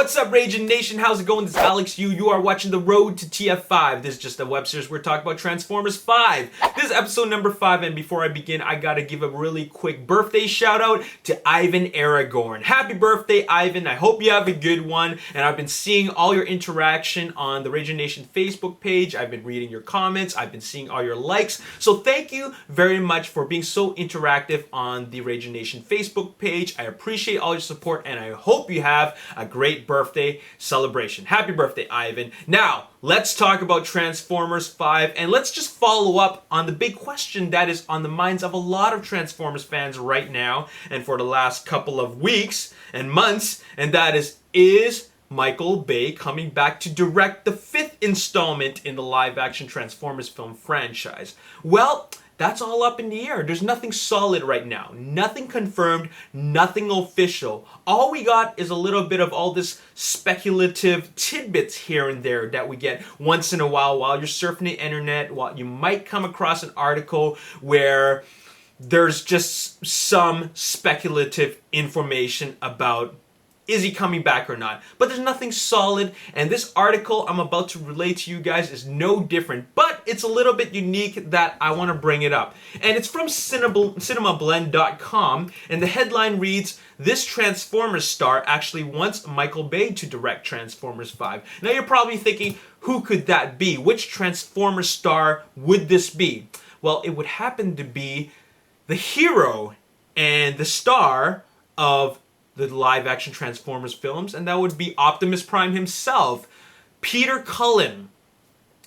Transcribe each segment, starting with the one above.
What's up, Ragin Nation? How's it going? This is Alex Yu. You are watching The Road to TF5. This is just a web series we're talking about Transformers 5. This is episode number 5, and before I begin, I gotta give a really quick birthday shout out to Ivan Aragorn. Happy birthday, Ivan. I hope you have a good one, and I've been seeing all your interaction on the Ragin Nation Facebook page. I've been reading your comments. I've been seeing all your likes. So thank you very much for being so interactive on the Ragin Nation Facebook page. I appreciate all your support, and I hope you have a great birthday celebration. Happy birthday, Ivan. Now, let's talk about Transformers 5, and let's just follow up on the big question that is on the minds of a lot of Transformers fans right now and for the last couple of weeks and months, and that is Michael Bay coming back to direct the 5th installment in the live-action Transformers film franchise? Well, that's all up in the air. There's nothing solid right now. Nothing confirmed, nothing official. All we got is a little bit of all this speculative tidbits here and there that we get once in a while you're surfing the internet. While you might come across an article where there's just some speculative information about is he coming back or not? But there's nothing solid, and this article I'm about to relay to you guys is no different, but it's a little bit unique that I want to bring it up. And it's from cinemablend.com, and the headline reads, "This Transformers star actually wants Michael Bay to direct Transformers 5. Now you're probably thinking, who could that be? Which Transformers star would this be? Well, it would happen to be the hero and the star of the live-action Transformers films, and that would be Optimus Prime himself. Peter Cullen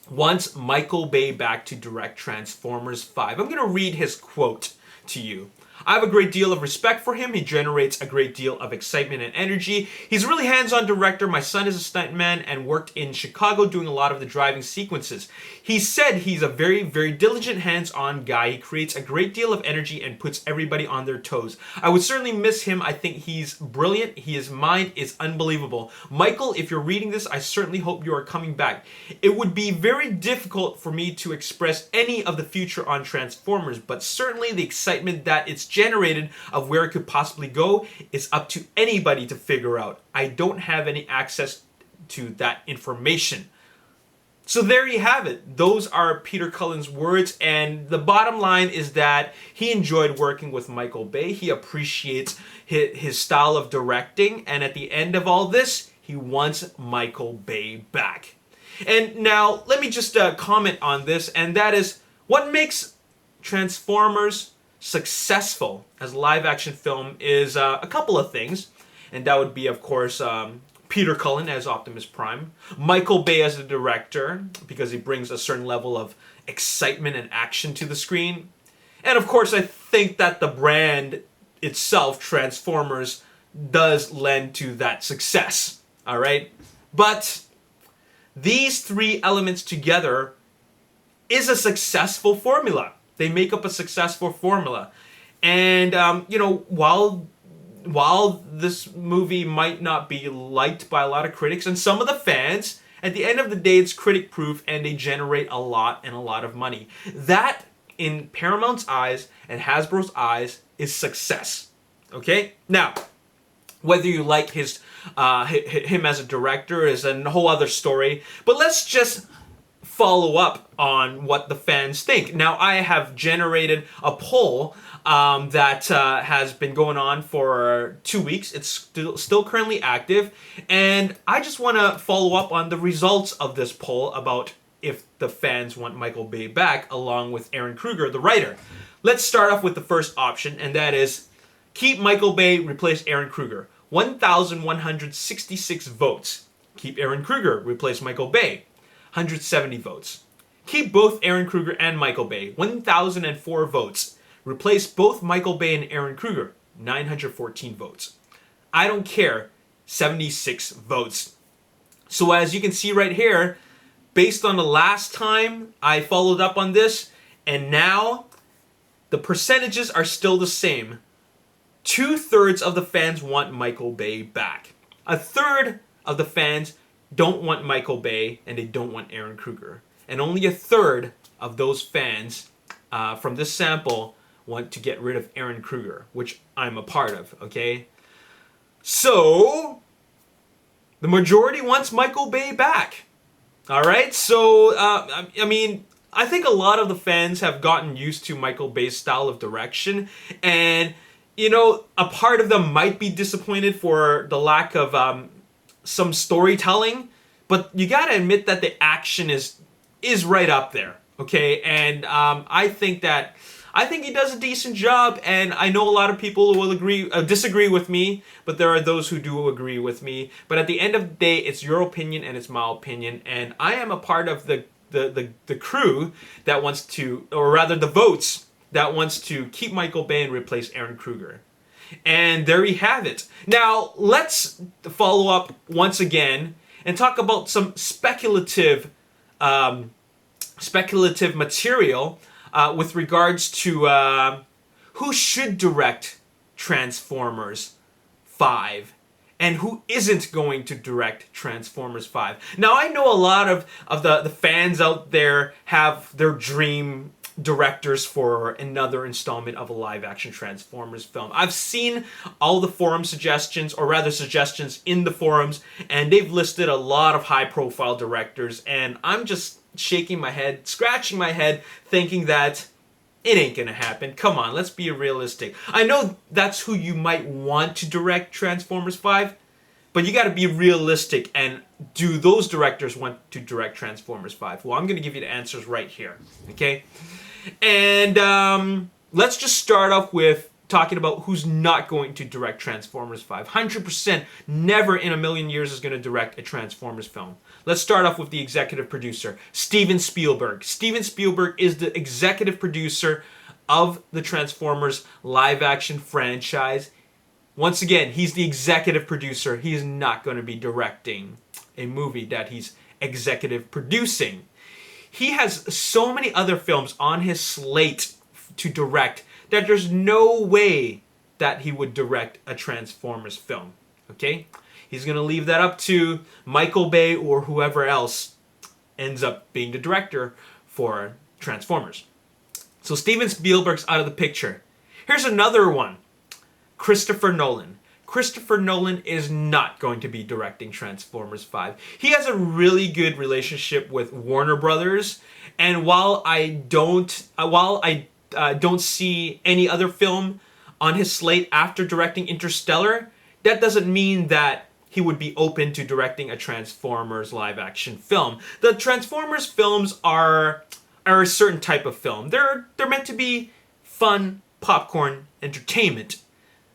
wants Michael Bay back to direct Transformers 5. I'm going to read his quote to you. "I have a great deal of respect for him. He generates a great deal of excitement and energy. He's a really hands-on director. My son is a stuntman and worked in Chicago doing a lot of the driving sequences. He said he's a very, very diligent, hands-on guy. He creates a great deal of energy and puts everybody on their toes. I would certainly miss him. I think he's brilliant. His mind is unbelievable. Michael, if you're reading this, I certainly hope you are coming back. It would be very difficult for me to express any of the future on Transformers, but certainly the excitement that it's generated of where it could possibly go is up to anybody to figure out. I don't have any access to that information." So there you have it. Those are Peter Cullen's words, and the bottom line is that he enjoyed working with Michael Bay. He appreciates his style of directing, and at the end of all this, he wants Michael Bay back. And now, let me just comment on this, and that is, what makes Transformers successful as a live-action film is a couple of things, and that would be, of course, Peter Cullen as Optimus Prime, Michael Bay as the director, because he brings a certain level of excitement and action to the screen, and of course I think that the brand itself, Transformers, does lend to that success, alright? But these three elements together is a successful formula. They make up a successful formula. And, while this movie might not be liked by a lot of critics and some of the fans, at the end of the day, it's critic-proof and they generate a lot of money. That, in Paramount's eyes and Hasbro's eyes, is success. Okay? Now, whether you like him as a director is a whole other story, but let's just follow up on what the fans think. Now, I have generated a poll that has been going on for 2 weeks. It's still currently active, and I just want to follow up on the results of this poll about if the fans want Michael Bay back, along with Aaron Kruger, the writer. Let's start off with the first option, and that is keep Michael Bay, replace Aaron Kruger. 1,166 votes. Keep Aaron Kruger, replace Michael Bay. 170 votes. Keep both Aaron Kruger and Michael Bay. 1,004 votes. Replace both Michael Bay and Aaron Kruger. 914 votes. I don't care. 76 votes. So as you can see right here, based on the last time I followed up on this, and now, the percentages are still the same. 2/3 of the fans want Michael Bay back. 1/3 of the fans don't want Michael Bay, and they don't want Aaron Kruger. And only 1/3 of those fans from this sample want to get rid of Aaron Kruger, which I'm a part of, okay? So, The majority wants Michael Bay back. All right, so I mean, I think a lot of the fans have gotten used to Michael Bay's style of direction, and you know, a part of them might be disappointed for the lack of some storytelling, but you gotta admit that the action is right up there, okay? And I think he does a decent job, and I know a lot of people will disagree with me, but there are those who do agree with me. But at the end of the day, it's your opinion and it's my opinion, and I am a part of the crew that wants to, or rather the votes that wants to keep Michael Bay and replace Aaron Kruger. And there you have it. Now, let's follow up once again and talk about some speculative material with regards to who should direct Transformers 5 and who isn't going to direct Transformers 5. Now, I know a lot of the fans out there have their dream directors for another installment of a live-action Transformers film. I've seen all the forum suggestions, or rather suggestions in the forums, and they've listed a lot of high-profile directors, and I'm just shaking my head, scratching my head, thinking that it ain't gonna happen. Come on, let's be realistic. I know that's who you might want to direct Transformers 5, but you gotta be realistic, and do those directors want to direct Transformers 5? Well, I'm gonna give you the answers right here, okay? And let's just start off with talking about who's not going to direct Transformers 5. 100% never in a million years is going to direct a Transformers film. Let's start off with the executive producer, Steven Spielberg. Steven Spielberg is the executive producer of the Transformers live-action franchise. Once again, he's the executive producer. He is not going to be directing a movie that he's executive producing. He has so many other films on his slate to direct that there's no way that he would direct a Transformers film, okay? He's going to leave that up to Michael Bay or whoever else ends up being the director for Transformers. So Steven Spielberg's out of the picture. Here's another one, Christopher Nolan. Christopher Nolan is not going to be directing Transformers 5. He has a really good relationship with Warner Brothers, and while I don't see any other film on his slate after directing Interstellar, that doesn't mean that he would be open to directing a Transformers live-action film. The Transformers films are a certain type of film. They're meant to be fun, popcorn, entertainment.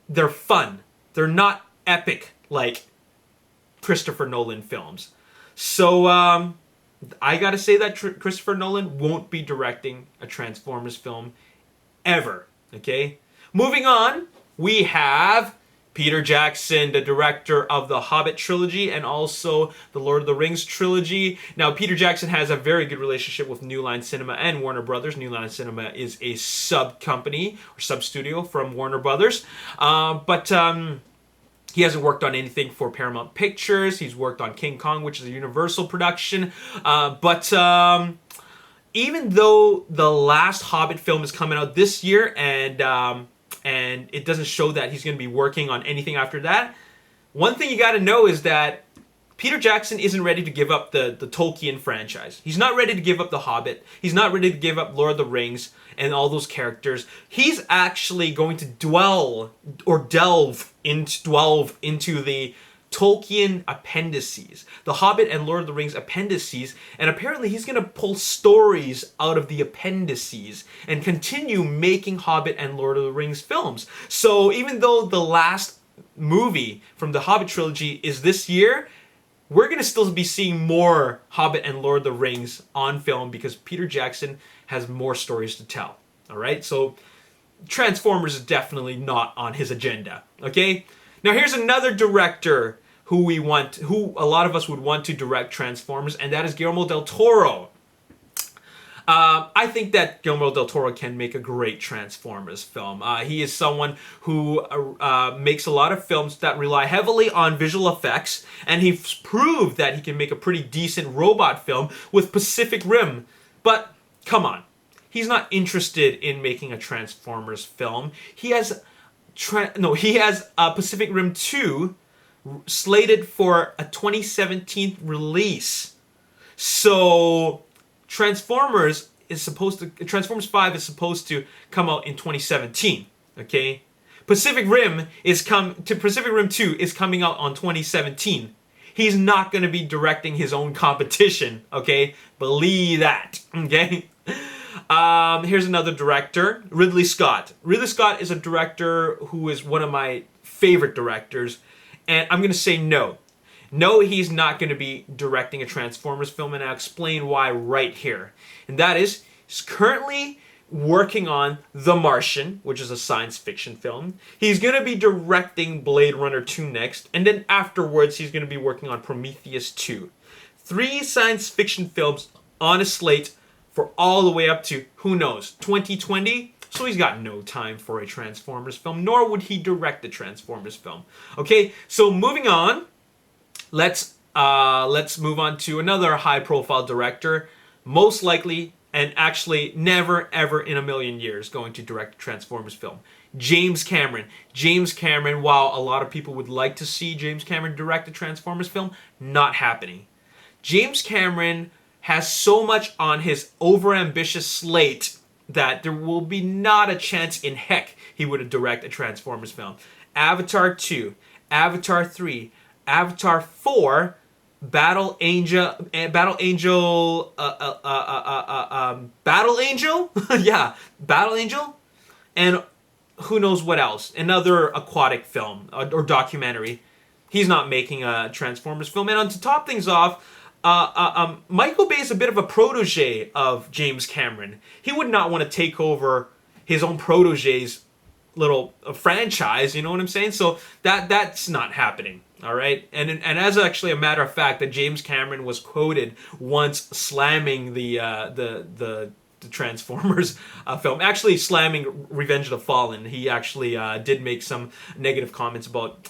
They're fun. They're not epic like Christopher Nolan films. So I gotta say that Christopher Nolan won't be directing a Transformers film ever. Okay? Moving on, we have Peter Jackson, the director of the Hobbit trilogy and also the Lord of the Rings trilogy. Now, Peter Jackson has a very good relationship with New Line Cinema and Warner Brothers. New Line Cinema is a sub-company or sub-studio from Warner Brothers. But he hasn't worked on anything for Paramount Pictures. He's worked on King Kong, which is a Universal production. But even though the last Hobbit film is coming out this year and it doesn't show that he's going to be working on anything after that, one thing you got to know is that Peter Jackson isn't ready to give up the Tolkien franchise. He's not ready to give up the Hobbit. He's not ready to give up Lord of the Rings and all those characters. He's actually going to delve into the Tolkien appendices, the Hobbit and Lord of the Rings appendices, and apparently he's going to pull stories out of the appendices and continue making Hobbit and Lord of the Rings films. So even though the last movie from the Hobbit trilogy is this year, we're going to still be seeing more Hobbit and Lord of the Rings on film because Peter Jackson has more stories to tell. All right, so Transformers is definitely not on his agenda. Okay, now here's another director who a lot of us would want to direct Transformers, and that is Guillermo del Toro. I think that Guillermo del Toro can make a great Transformers film. He is someone who makes a lot of films that rely heavily on visual effects, and he's proved that he can make a pretty decent robot film with Pacific Rim. But come on, he's not interested in making a Transformers film. He has Pacific Rim 2 slated for a 2017 release. So Transformers 5 is supposed to come out in 2017. Okay, Pacific Rim 2 is coming out on 2017. He's not going to be directing his own competition. Okay, believe that. Okay. Here's another director, Ridley Scott. Ridley Scott is a director who is one of my favorite directors, and I'm going to say no. No, he's not going to be directing a Transformers film, and I'll explain why right here. And that is, he's currently working on The Martian, which is a science fiction film. He's going to be directing Blade Runner 2 next, and then afterwards he's going to be working on Prometheus 2. 3 science fiction films on a slate for all the way up to, who knows, 2020? So he's got no time for a Transformers film, nor would he direct a Transformers film. Okay, so moving on, let's move on to another high-profile director, most likely, and actually never, ever in a million years going to direct a Transformers film. James Cameron. James Cameron, while a lot of people would like to see James Cameron direct a Transformers film, not happening. James Cameron has so much on his overambitious slate that there will be not a chance in heck he would direct a Transformers film. Avatar 2, Avatar 3, Avatar 4, Battle Angel, yeah, Battle Angel, and who knows what else? Another aquatic film or documentary. He's not making a Transformers film. And to top things off, Michael Bay is a bit of a protege of James Cameron. He would not want to take over his own protege's little franchise, you know what I'm saying? So that's not happening, all right? And as actually a matter of fact, that James Cameron was quoted once slamming the Transformers film, actually slamming Revenge of the Fallen. He actually did make some negative comments about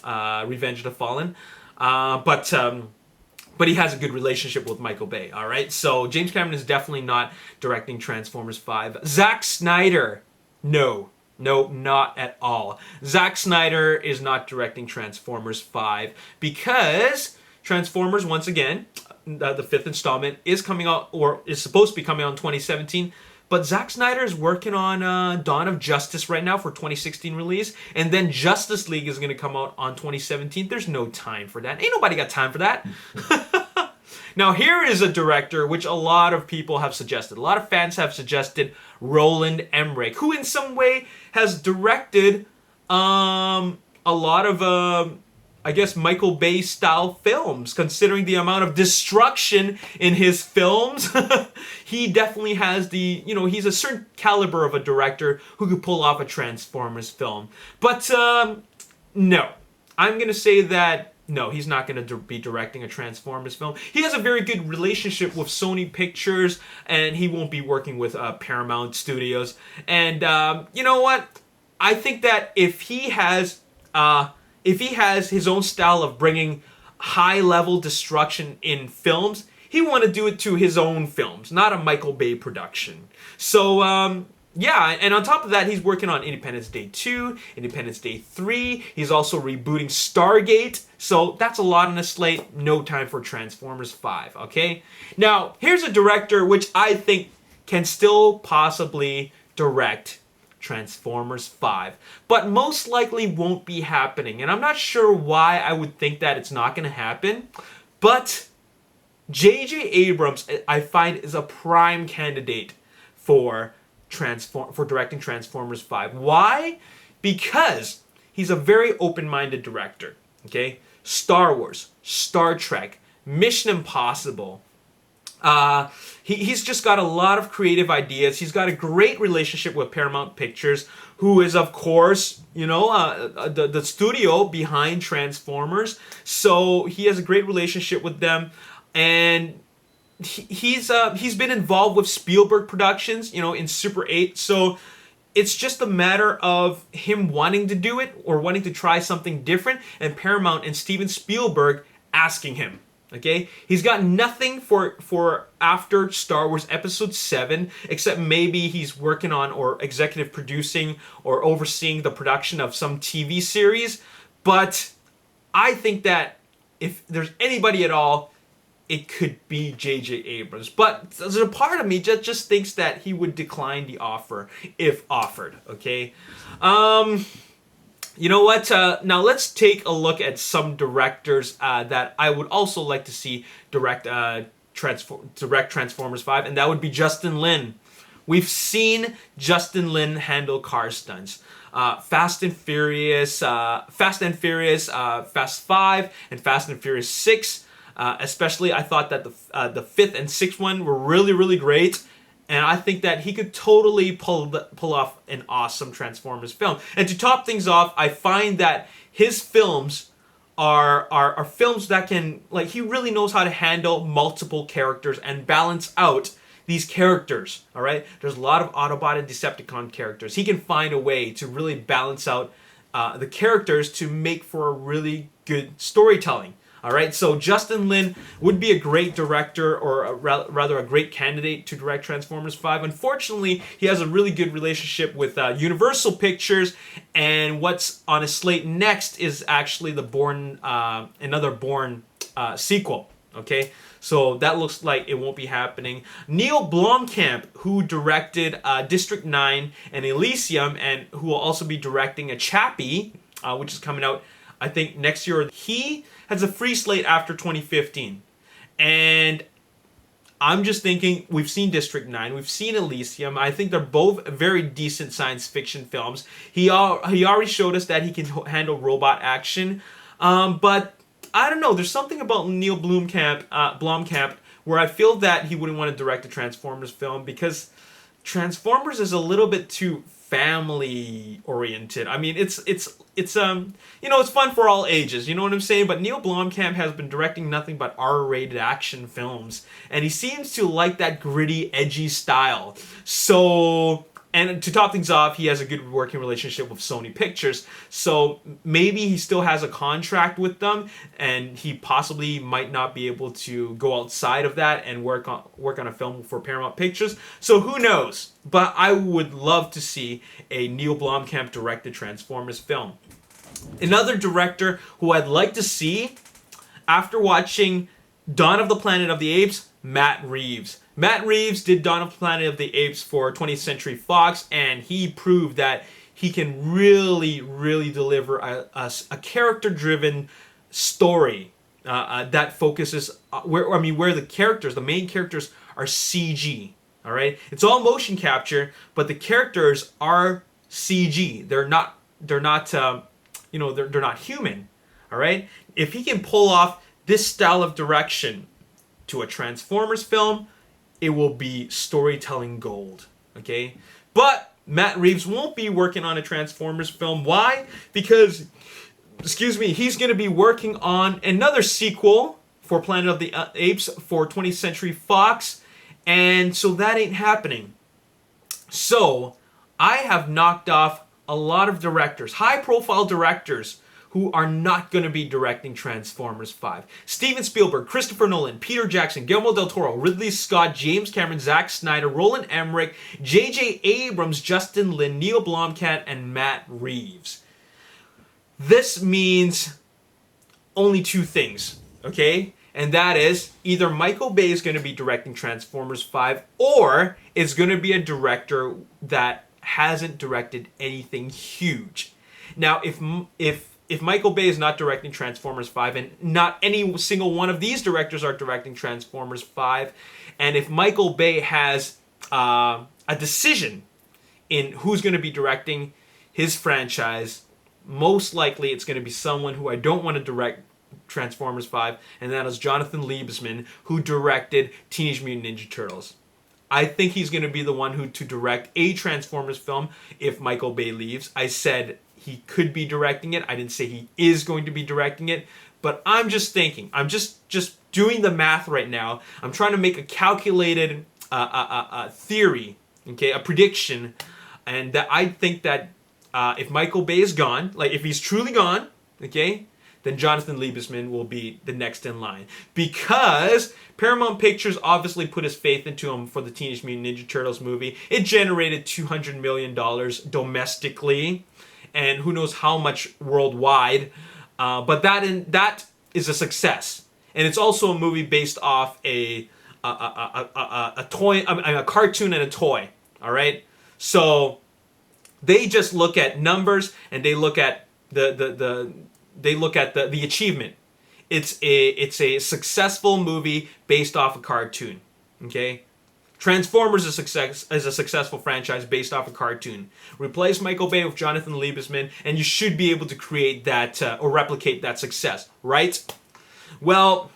Revenge of the Fallen, but he has a good relationship with Michael Bay, all right? So James Cameron is definitely not directing Transformers 5. Zack Snyder, no, not at all. Zack Snyder is not directing Transformers 5 because Transformers, once again, the 5th installment is coming out, or is supposed to be coming out in 2017. But Zack Snyder is working on Dawn of Justice right now for 2016 release. And then Justice League is going to come out on 2017. There's no time for that. Ain't nobody got time for that. Now, here is a director which a lot of people have suggested. A lot of fans have suggested Roland Emmerich, who in some way has directed a lot of, I guess, Michael Bay style films, considering the amount of destruction in his films. He definitely has he's a certain caliber of a director who could pull off a Transformers film. But no, I'm going to say that no, he's not going to be directing a Transformers film. He has a very good relationship with Sony Pictures, and he won't be working with Paramount Studios. And you know what? I think that if he has his own style of bringing high-level destruction in films, he want to do it to his own films, not a Michael Bay production. So, yeah, and on top of that, he's working on Independence Day 2, Independence Day 3. He's also rebooting Stargate. So that's a lot on the slate. No time for Transformers 5, okay? Now, here's a director which I think can still possibly direct Transformers 5, but most likely won't be happening. And I'm not sure why I would think that it's not going to happen, but J.J. Abrams, I find, is a prime candidate for directing Transformers 5. Why? Because he's a very open-minded director, okay? Star Wars, Star Trek, Mission Impossible. He's just got a lot of creative ideas. He's got a great relationship with Paramount Pictures, who is, of course, the studio behind Transformers. So he has a great relationship with them, and he's been involved with Spielberg Productions, in Super 8. So it's just a matter of him wanting to do it or wanting to try something different, and Paramount and Steven Spielberg asking him. Okay, he's got nothing for after Star Wars Episode 7, except maybe he's working on or executive producing or overseeing the production of some TV series. But I think that if there's anybody at all, it could be J.J. Abrams. But there's a part of me that just thinks that he would decline the offer if offered, okay? You know what? Now let's take a look at some directors that I would also like to see direct Transformers 5, and that would be Justin Lin. We've seen Justin Lin handle car stunts. Fast and Furious, Fast 5, and Fast and Furious 6. Especially, I thought that the 5th and 6th one were really, really great. And I think that he could totally pull off an awesome Transformers film. And to top things off, I find that his films are films that can, like, he really knows how to handle multiple characters and balance out these characters, all right? There's a lot of Autobot and Decepticon characters. He can find a way to really balance out the characters to make for a really good storytelling. All right, so Justin Lin would be a great director, or rather a great candidate to direct Transformers 5. Unfortunately, he has a really good relationship with Universal Pictures, and what's on his slate next is actually the another Bourne sequel. Okay, so that looks like it won't be happening. Neil Blomkamp, who directed District 9 and Elysium, and who will also be directing a Chappie, which is coming out, I think, next year. He has a free slate after 2015. And I'm just thinking, we've seen District 9, we've seen Elysium. I think they're both very decent science fiction films. He already showed us that he can handle robot action. But I don't know, there's something about Neil Blomkamp where I feel that he wouldn't want to direct a Transformers film, because Transformers is a little bit too family oriented. I mean, it's you know, it's fun for all ages, you know what I'm saying? But Neil Blomkamp has been directing nothing but R-rated action films, and he seems to like that gritty, edgy style. So, and to top things off, he has a good working relationship with Sony Pictures, so maybe he still has a contract with them, and he possibly might not be able to go outside of that and work on a film for Paramount Pictures. So who knows? But I would love to see a Neil Blomkamp directed Transformers film. Another director who I'd like to see, after watching Dawn of the Planet of the Apes, Matt Reeves. Matt Reeves did Dawn of the Planet of the Apes for 20th Century Fox, and he proved that he can really, really deliver a character-driven story that focuses where the main characters are CG. All right, it's all motion capture, but the characters are CG. They're not human. All right, if he can pull off this style of direction to a Transformers film, it will be storytelling gold, okay? But Matt Reeves won't be working on a Transformers film. Why? Because, he's going to be working on another sequel for Planet of the Apes for 20th Century Fox, and so that ain't happening. So, I have knocked off a lot of directors, high-profile directors, who are not going to be directing Transformers 5. Steven Spielberg, Christopher Nolan, Peter Jackson, Guillermo del Toro, Ridley Scott, James Cameron, Zack Snyder, Roland Emmerich, J.J. Abrams, Justin Lin, Neil Blomkamp, and Matt Reeves. This means only two things, okay? And that is, either Michael Bay is going to be directing Transformers 5, or it's going to be a director that hasn't directed anything huge. Now, if Michael Bay is not directing Transformers 5, and not any single one of these directors are directing Transformers 5, and if Michael Bay has a decision in who's going to be directing his franchise, most likely it's going to be someone who I don't want to direct Transformers 5, and that is Jonathan Liebesman, who directed Teenage Mutant Ninja Turtles. I think he's going to be the one to direct a Transformers film if Michael Bay leaves. I said he could be directing it. I didn't say he is going to be directing it, but I'm just thinking. I'm just doing the math right now. I'm trying to make a calculated theory, okay, a prediction, and that I think that if Michael Bay is gone, like if he's truly gone, okay, then Jonathan Liebesman will be the next in line, because Paramount Pictures obviously put his faith into him for the Teenage Mutant Ninja Turtles movie. It generated $200 million domestically, and who knows how much worldwide. But that is a success, and it's also a movie based off a toy, a cartoon and a toy. All right, so they just look at numbers and they look at the achievement. It's a successful movie based off a cartoon. Okay. Transformers is a successful franchise based off a cartoon. Replace Michael Bay with Jonathan Liebesman, and you should be able to create that or replicate that success, right? Well,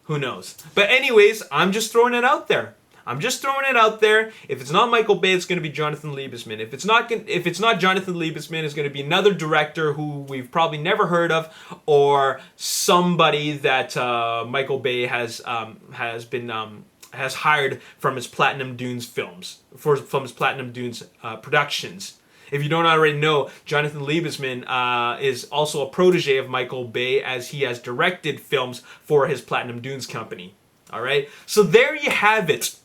who knows? But anyways, I'm just throwing it out there. If it's not Michael Bay, it's going to be Jonathan Liebesman. If it's not Jonathan Liebesman, it's going to be another director who we've probably never heard of, or somebody that Michael Bay has hired from his Platinum Dunes films, from his Platinum Dunes productions. If you don't already know, Jonathan Liebesman is also a protege of Michael Bay, as he has directed films for his Platinum Dunes company. All right, so there you have it.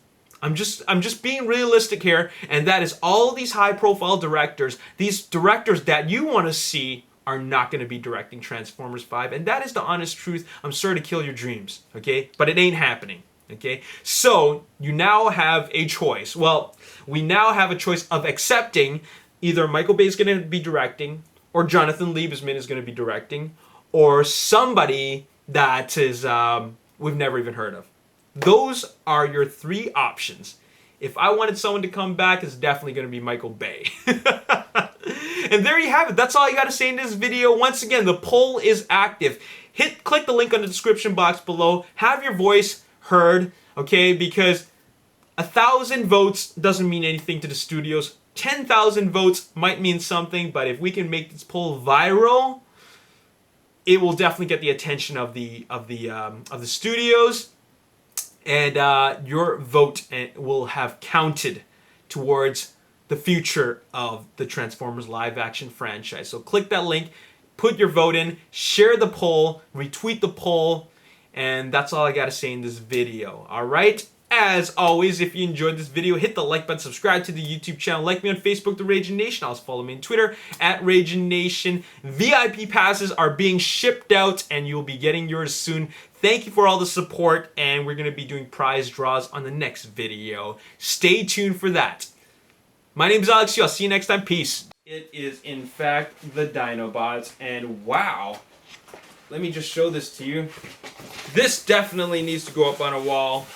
I'm just being realistic here, and that is all these high-profile directors, these directors that you want to see, are not going to be directing Transformers 5, and that is the honest truth. I'm sorry to kill your dreams, okay, but it ain't happening. Okay, so you now have a choice. Well, we now have a choice of accepting either Michael Bay is going to be directing, or Jonathan Liebesman is going to be directing, or somebody that is we've never even heard of. Those are your three options. If I wanted someone to come back, it's definitely going to be Michael Bay. And there you have it. That's all I got to say in this video. Once again, the poll is active. Click the link on the description box below. Have your voice heard, okay, because 1,000 votes doesn't mean anything to the studios. 10,000 votes might mean something, but if we can make this poll viral, it will definitely get the attention of the studios, and your vote will have counted towards the future of the Transformers live action franchise. So click that link, put your vote in, share the poll, retweet the poll. And that's all I got to say in this video. All right? As always, if you enjoyed this video, hit the like button, subscribe to the YouTube channel, like me on Facebook, The Ragin Nation. Also follow me on Twitter, @Ragin Nation. VIP passes are being shipped out, and you'll be getting yours soon. Thank you for all the support, and we're going to be doing prize draws on the next video. Stay tuned for that. My name is Alex. I'll see you next time. Peace. It is, in fact, the Dinobots, and wow. Let me just show this to you. This definitely needs to go up on a wall.